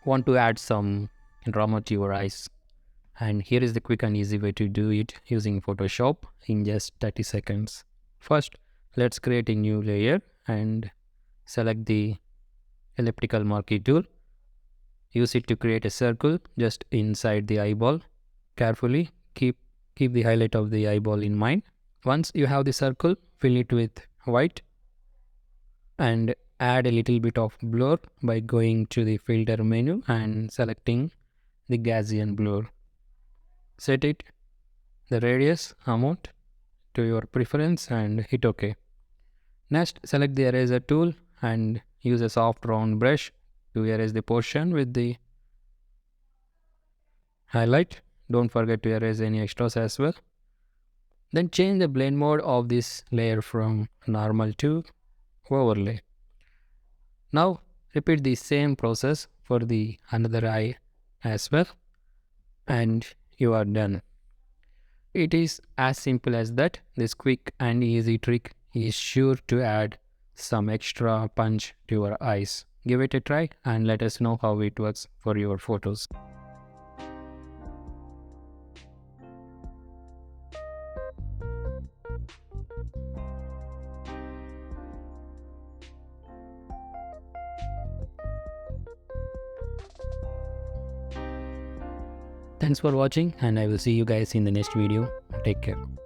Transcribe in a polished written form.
want to add some drama to your eyes. And here is the quick and easy way to do it using Photoshop in just 30 seconds. First, let's create a new layer and select the elliptical marquee tool. Use it to create a circle just inside the eyeball. Carefully keep the highlight of the eyeball in mind. Once you have the circle, fill it with white and add a little bit of blur by going to the filter menu and selecting the Gaussian blur. Set it the radius amount to your preference and hit OK. Next, select the eraser tool and use a soft round brush to erase the portion with the highlight. Don't forget to erase any extras as well. Then change the blend mode of this layer from normal to overlay. Now repeat the same process for the another eye as well, and you are done. It is as simple as that. This quick and easy trick is sure to add some extra punch to your eyes. Give it a try and let us know how it works for your photos. Thanks for watching, and I will see you guys in the next video. Take care.